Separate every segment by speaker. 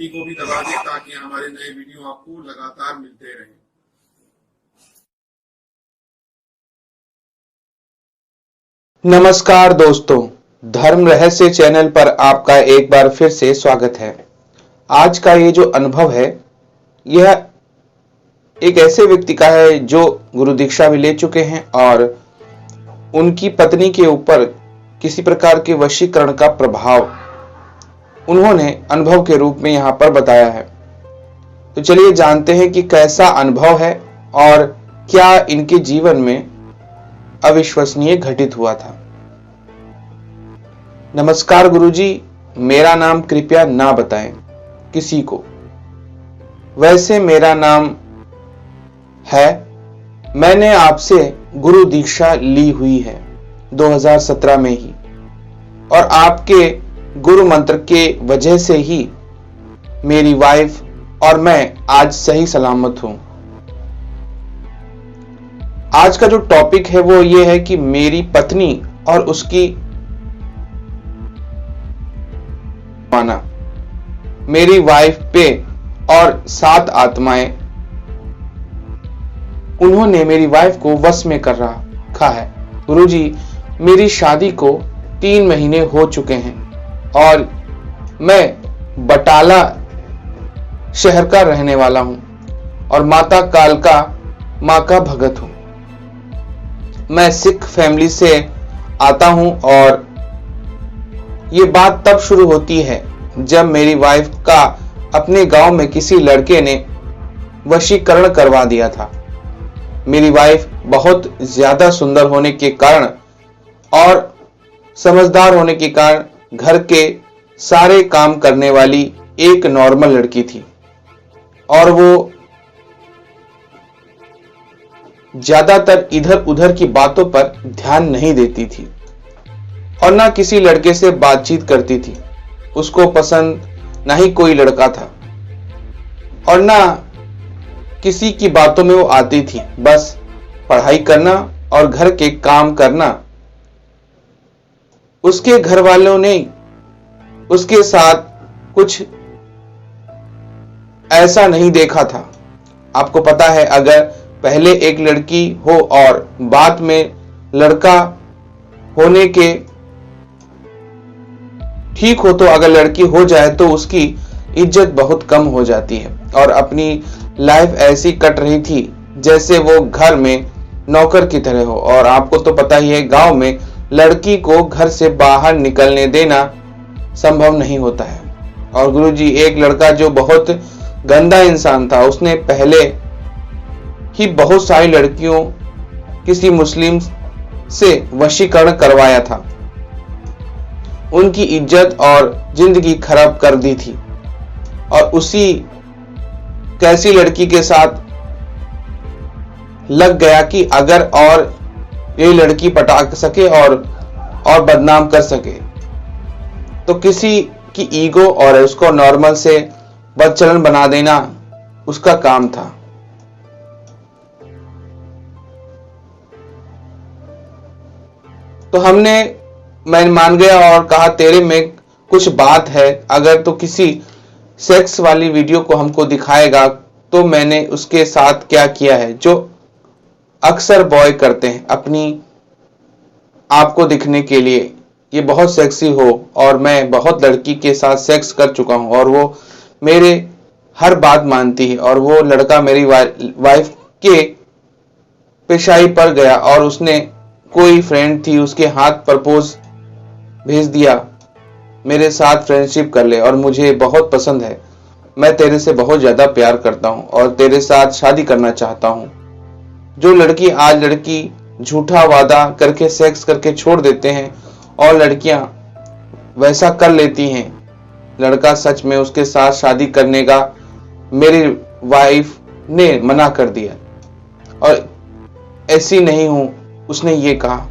Speaker 1: घंटी को भी दबा दें ताकि हमारे नए वीडियो आपको लगातार मिलते रहें।
Speaker 2: नमस्कार दोस्तों, धर्म रहस्य चैनल पर आपका एक बार फिर से स्वागत है। आज का ये जो अनुभव है यह एक ऐसे व्यक्ति का है जो गुरु दीक्षा भी ले चुके हैं और उनकी पत्नी के ऊपर किसी प्रकार के वशीकरण का प्रभाव उन्होंने अनुभव के रूप में यहाँ पर बताया है। तो चलिए जानते हैं कि कैसा अनुभव है और क्या इनके जीवन में अविश्वसनीय घटित हुआ था। नमस्कार गुरुजी, मेरा नाम कृपया ना बताएं किसी को। वैसे मेरा नाम है, मैंने आपसे गुरु दीक्षा ली हुई है 2017 में ही और आपके गुरु मंत्र के वजह से ही मेरी वाइफ और मैं आज सही सलामत हूं। आज का जो टॉपिक है वो ये है कि मेरी पत्नी और उसकी माना मेरी वाइफ पे और 7 आत्माएं उन्होंने मेरी वाइफ को वश में कर रखा है। गुरुजी, मेरी शादी को 3 महीने हो चुके हैं और मैं बटाला शहर का रहने वाला हूं और माता कालका मां का भगत हूं। मैं सिख फैमिली से आता हूं और ये बात तब शुरू होती है जब मेरी वाइफ का अपने गांव में किसी लड़के ने वशीकरण करवा दिया था। मेरी वाइफ बहुत ज्यादा सुंदर होने के कारण और समझदार होने के कारण घर के सारे काम करने वाली एक नॉर्मल लड़की थी और वो ज्यादातर इधर उधर की बातों पर ध्यान नहीं देती थी और ना किसी लड़के से बातचीत करती थी। उसको पसंद ना ही कोई लड़का था और ना किसी की बातों में वो आती थी। बस पढ़ाई करना और घर के काम करना। उसके घर वालों ने उसके साथ कुछ ऐसा नहीं देखा था। आपको पता है, अगर पहले एक लड़की हो और बाद में लड़का होने के ठीक हो तो अगर लड़की हो जाए तो उसकी इज्जत बहुत कम हो जाती है और अपनी लाइफ ऐसी कट रही थी जैसे वो घर में नौकर की तरह हो। और आपको तो पता ही है, गांव में लड़की को घर से बाहर निकलने देना संभव नहीं होता है। और गुरुजी, एक लड़का जो बहुत गंदा इंसान था, उसने पहले ही बहुत सारी लड़कियों किसी मुस्लिम से वशीकरण करवाया था, उनकी इज्जत और जिंदगी खराब कर दी थी और उसी कैसी लड़की के साथ लग गया कि अगर और ये लड़की पटा सके और बदनाम कर सके तो किसी की ईगो और उसको नॉर्मल से बदचलन बना देना उसका काम था। तो मैं मान गया और कहा, तेरे में कुछ बात है, अगर तो किसी सेक्स वाली वीडियो को हमको दिखाएगा तो मैंने उसके साथ क्या किया है जो अक्सर बॉय करते हैं अपनी आप को दिखने के लिए, ये बहुत सेक्सी हो। और मैं बहुत लड़की के साथ सेक्स कर चुका हूं और वो मेरे हर बात मानती है और वो लड़का मेरी वाइफ के पेशाई पर गया और उसने कोई फ्रेंड थी उसके हाथ प्रपोज भेज दिया, मेरे साथ फ्रेंडशिप कर ले और मुझे बहुत पसंद है, मैं तेरे से बहुत ज्यादा प्यार करता हूं और तेरे साथ शादी करना चाहता हूं। जो लड़की आज लड़की झूठा वादा करके सेक्स करके छोड़ देते हैं और लड़कियां वैसा कर लेती हैं, लड़का सच में उसके साथ शादी करने का मेरी वाइफ ने मना कर दिया और ऐसी नहीं हूं, उसने ये कहा,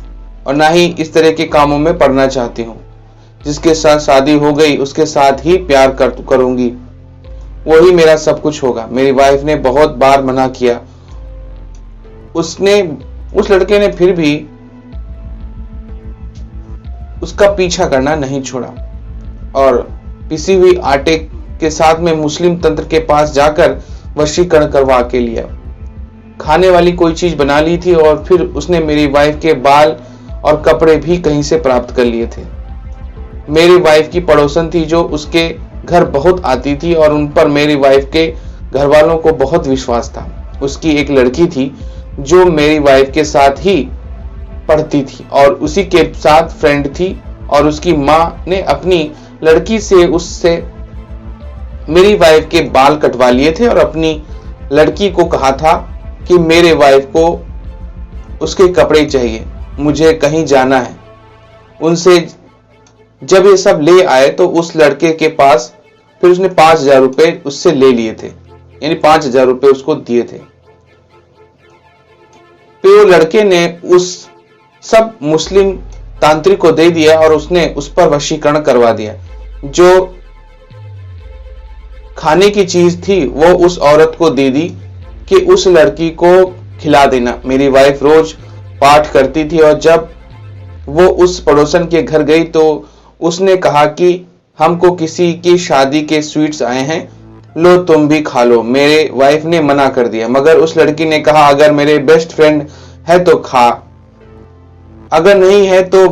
Speaker 2: और ना ही इस तरह के कामों में पड़ना चाहती हूँ। जिसके साथ शादी हो गई उसके साथ ही प्यार करूंगी, वही मेरा सब कुछ होगा। मेरी वाइफ ने बहुत बार मना किया, उस लड़के ने फिर भी उसका पीछा करना नहीं छोड़ा और पिसी हुई आटे के साथ में मुस्लिम तंत्र के पास जाकर वशीकरण करवा के लिया। खाने वाली कोई चीज बना ली थी और फिर उसने मेरी वाइफ के बाल और कपड़े भी कहीं से प्राप्त कर लिए थे। मेरी वाइफ की पड़ोसन थी जो उसके घर बहुत आती थी और उन पर मेरी वाइफ के घर वालों को बहुत विश्वास था। उसकी एक लड़की थी जो मेरी वाइफ के साथ ही पढ़ती थी और उसी के साथ फ्रेंड थी, और उसकी माँ ने अपनी लड़की से उससे मेरी वाइफ के बाल कटवा लिए थे और अपनी लड़की को कहा था कि मेरे वाइफ को उसके कपड़े चाहिए, मुझे कहीं जाना है। उनसे जब ये सब ले आए तो उस लड़के के पास फिर उसने 5,000 रुपए उससे ले लिए थे, यानी 5,000 रुपए उसको दिए थे। फिर वो लड़के ने उस सब मुस्लिम तांत्रिक को दे दिया और उसने उस पर वशीकरण करवा दिया। जो खाने की चीज थी वो उस औरत को दे दी कि उस लड़की को खिला देना। मेरी वाइफ रोज पाठ करती थी और जब वो उस पड़ोसन के घर गई तो उसने कहा कि हमको किसी की शादी के स्वीट्स आए हैं, लो तुम भी खा लो। मेरे वाइफ ने मना कर दिया, मगर उस लड़की ने कहा अगर मेरे बेस्ट फ्रेंड है तो खा, अगर नहीं है तो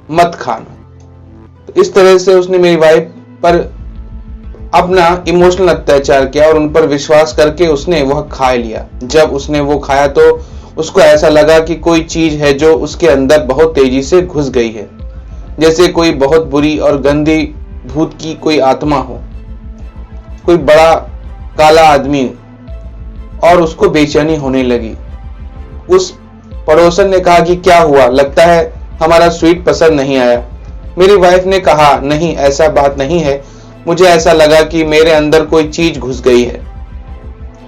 Speaker 2: मत खाना। तो इस तरह से उसने मेरी वाइफ पर अपना इमोशनल अत्याचार किया और उन पर विश्वास करके उसने वह खा लिया। जब उसने वो खाया तो उसको ऐसा लगा कि कोई चीज है जो उसके अंदर बहुत तेजी से घुस गई है, जैसे कोई बहुत बुरी और गंदी भूत की कोई आत्मा हो, कोई बड़ा काला आदमी, और उसको बेचैनी होने लगी। उस पड़ोसन ने कहा कि क्या हुआ, लगता है हमारा स्वीट पसंद नहीं आया। मेरी वाइफ ने कहा नहीं, ऐसा बात नहीं है, मुझे ऐसा लगा कि मेरे अंदर कोई चीज घुस गई है।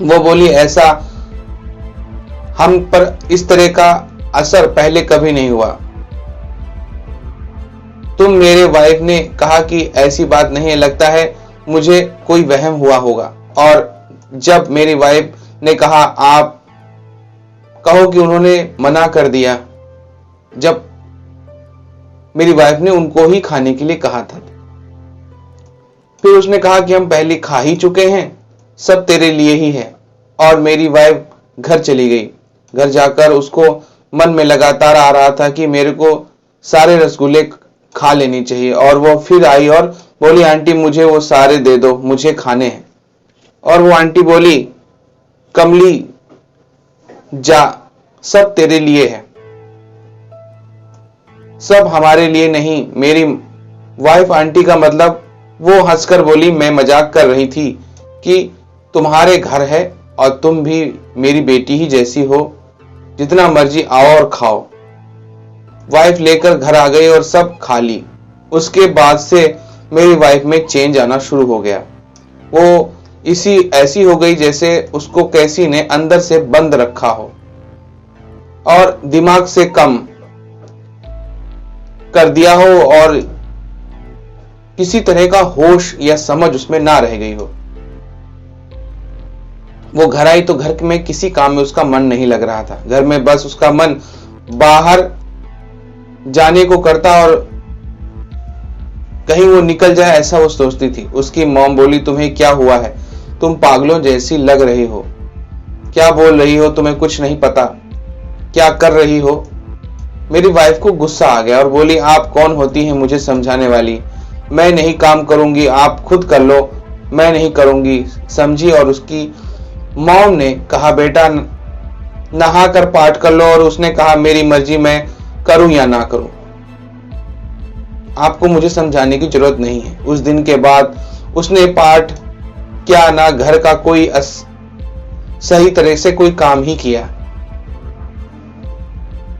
Speaker 2: वो बोली ऐसा हम पर इस तरह का असर पहले कभी नहीं हुआ। तुम मेरे वाइफ ने कहा कि ऐसी बात नहीं है, लगता है मुझे कोई वहम हुआ होगा। और जब मेरी वाइफ ने कहा आप कहो कि उन्होंने मना कर दिया, जब मेरी वाइफ ने उनको ही खाने के लिए कहा था। फिर उसने कहा कि हम पहले खा ही चुके हैं, सब तेरे लिए ही है। और मेरी वाइफ घर चली गई। घर जाकर उसको मन में लगातार आ रहा था कि मेरे को सारे रसगुल्ले खा लेनी चाहिए। और वो फिर आई और बोली आंटी मुझे वो सारे दे दो, मुझे खाने हैं। और वो आंटी बोली कमली जा, सब तेरे लिए है, सब हमारे लिए नहीं। मेरी वाइफ आंटी का मतलब वो हंसकर बोली मैं मजाक कर रही थी कि तुम्हारे घर है और तुम भी मेरी बेटी ही जैसी हो, जितना मर्जी आओ और खाओ। वाइफ लेकर घर आ गई और सब खा ली। उसके बाद से मेरी वाइफ में चेंज आना शुरू हो गया। वो ऐसी हो गई जैसे उसको कैसी ने अंदर से बंद रखा हो और दिमाग से कम कर दिया हो और किसी तरह का होश या समझ उसमें ना रह गई हो। वो घर आई तो घर में किसी काम में उसका मन नहीं लग रहा था। घर में बस उसका मन बाहर जाने को करता और कहीं वो निकल जाए ऐसा वो सोचती थी। उसकी मॉम बोली तुम्हें क्या हुआ है, तुम पागलों जैसी लग रही हो, क्या बोल रही हो, तुम्हें कुछ नहीं पता, क्या कर रही हो। मेरी वाइफ को गुस्सा आ गया और बोली आप कौन होती हैं मुझे समझाने वाली, मैं नहीं काम करूंगी, आप खुद कर लो, मैं नहीं करूंगी, समझी। और उसकी मॉम ने कहा बेटा नहा कर पाठ कर लो, और उसने कहा मेरी मर्जी, मैं करूं या ना करूं, आपको मुझे समझाने की जरूरत नहीं है। उस दिन के बाद उसने पाठ क्या ना घर का कोई सही तरह से कोई काम ही किया।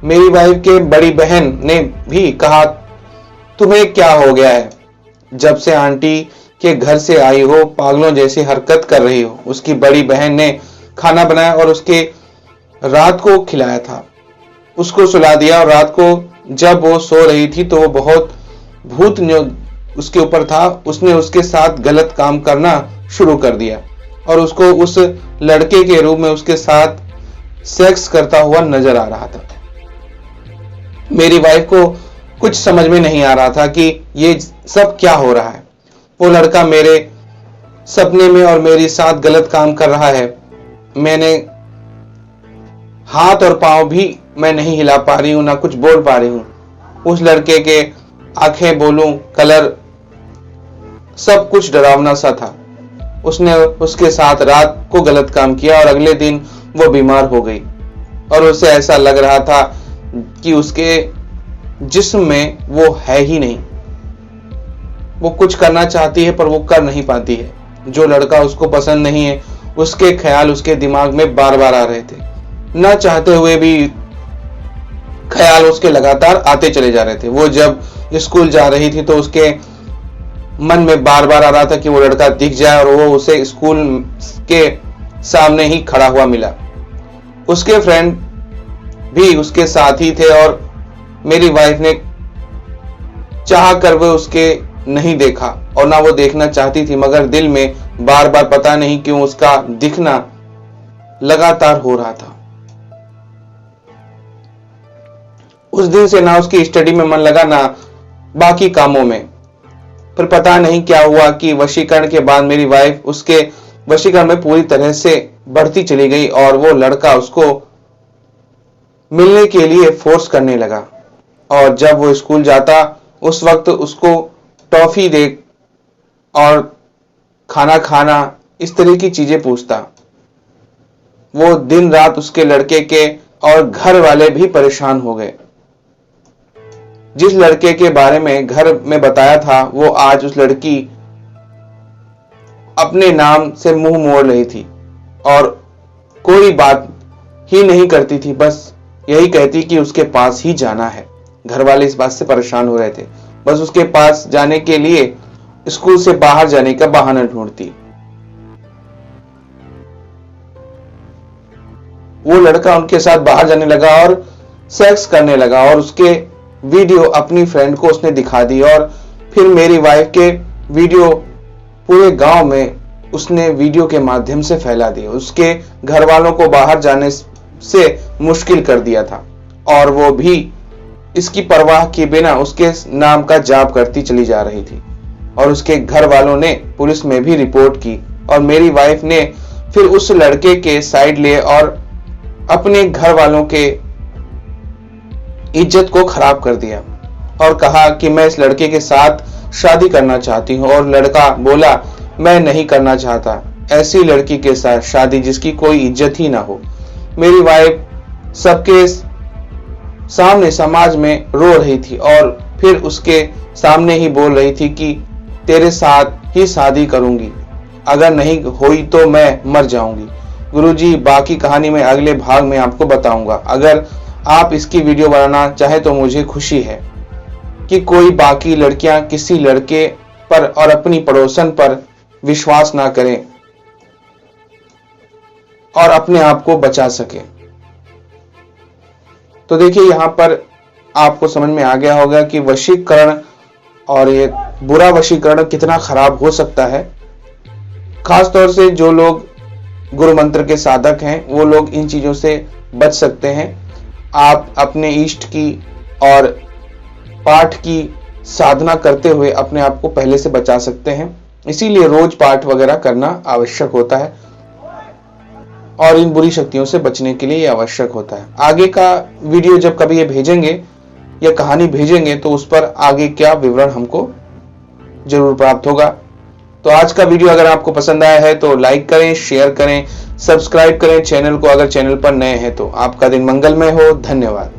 Speaker 2: मेरी वाइफ के बड़ी बहन ने भी कहा तुम्हें क्या हो गया है, जब से आंटी के घर से आई हो पागलों जैसी हरकत कर रही हो। उसकी बड़ी बहन ने खाना बनाया और उसके रात को खिलाया था, उसको सुला दिया। और रात को जब वो सो रही थी तो वो बहुत भूत उसके ऊपर था, उसने उसके साथ गलत काम करना शुरू कर दिया और उसको उस लड़के के रूप में उसके साथ सेक्स करता हुआ नजर आ रहा था। मेरी वाइफ को कुछ समझ में नहीं आ रहा था कि ये सब क्या हो रहा है। वो लड़का मेरे सपने में और मेरे साथ गलत काम कर रहा है। मैंने हाथ और पांव भी मैं नहीं हिला पा रही हूं, ना कुछ बोल पा रही हूं। उस लड़के के आंखें, बोलूं, कलर, सब कुछ डरावना सा था। उसने उसके साथ रात को गलत काम किया और अगले दिन वो बीमार हो गई और उसे ऐसा लग रहा था कि उसके जिस्म में वो है ही नहीं। वो कुछ करना चाहती है पर वो कर नहीं पाती है। जो लड़का उसको पसंद नहीं है, उसके ख्याल उसके दिमाग में बार बार आ रहे थे। ना चाहते हुए भी ख्याल उसके लगातार आते चले जा रहे थे। वो जब स्कूल जा रही थी तो उसके मन में बार बार आ रहा था कि वो लड़का दिख जाए और वो उसे स्कूल के सामने ही खड़ा हुआ मिला। उसके फ्रेंड भी उसके साथ ही थे और मेरी वाइफ ने चाह कर वो उसके नहीं देखा और ना वो देखना चाहती थी, मगर दिल में बार बार पता नहीं क्यों उसका दिखना लगातार हो रहा था। उस दिन से ना उसकी स्टडी में मन लगा, ना बाकी कामों में। पर पता नहीं क्या हुआ कि वशीकरण के बाद मेरी वाइफ उसके वशीकरण में पूरी तरह से बढ़ती चली गई और वो लड़का उसको मिलने के लिए फोर्स करने लगा। और जब वो स्कूल जाता उस वक्त उसको टॉफी दे और खाना खाना, इस तरह की चीजें पूछता। वो दिन रात उसके लड़के के और घर वाले भी परेशान हो गए। जिस लड़के के बारे में घर में बताया था वो आज उस लड़की अपने नाम से मुंह मोड़ रही थी और कोई बात ही नहीं करती थी, बस यही कहती कि उसके पास ही जाना है। घर वाले इस बात से परेशान हो रहे थे, बस उसके पास जाने के लिए स्कूल से बाहर जाने का बहाना ढूंढती। वो लड़का उनके साथ बाहर जाने लगा और सेक्स करने लगा और उसके वीडियो अपनी फ्रेंड को उसने दिखा दी और फिर मेरी वाइफ के वीडियो पूरे गांव में उसने वीडियो के माध्यम से फैला दिया। उसके घर वालों को बाहर जाने से मुश्किल कर दिया था और वो भी इसकी परवाह किए बिना उसके नाम का जाप करती चली जा रही थी और उसके घर वालों ने पुलिस में भी रिपोर्ट की और मेरी वाइफ ने फिर उस लड़के के साइड लिए और अपने घर वालों के इज्जत को खराब कर दिया और कहा कि मैं इस लड़के के साथ शादी करना चाहती हूं। और लड़का बोला, मैं नहीं करना चाहता ऐसी लड़की के साथ शादी जिसकी कोई इज्जत ही ना हो। मेरी वाइफ सबके सामने समाज में रो रही थी और फिर उसके सामने ही बोल रही थी कि तेरे साथ ही शादी करूंगी, अगर नहीं हुई तो मैं मर जाऊंगी। गुरुजी, बाकी कहानी में अगले भाग में आपको बताऊंगा। अगर आप इसकी वीडियो बनाना चाहे तो मुझे खुशी है कि कोई बाकी लड़कियां किसी लड़के पर और अपनी पड़ोसन पर विश्वास ना करें और अपने आप को बचा सके। तो देखिए, यहां पर आपको समझ में आ गया होगा कि वशीकरण और ये बुरा वशीकरण कितना खराब हो सकता है। खासतौर से जो लोग गुरु मंत्र के साधक हैं वो लोग इन चीजों से बच सकते हैं। आप अपने इष्ट की और पाठ की साधना करते हुए अपने आप को पहले से बचा सकते हैं। इसीलिए रोज पाठ वगैरह करना आवश्यक होता है और इन बुरी शक्तियों से बचने के लिए ये आवश्यक होता है। आगे का वीडियो जब कभी ये भेजेंगे या कहानी भेजेंगे तो उस पर आगे क्या विवरण हमको जरूर प्राप्त होगा। तो आज का वीडियो अगर आपको पसंद आया है तो लाइक करें, शेयर करें, सब्सक्राइब करें चैनल को अगर चैनल पर नए हैं तो। आपका दिन मंगलमय हो। धन्यवाद।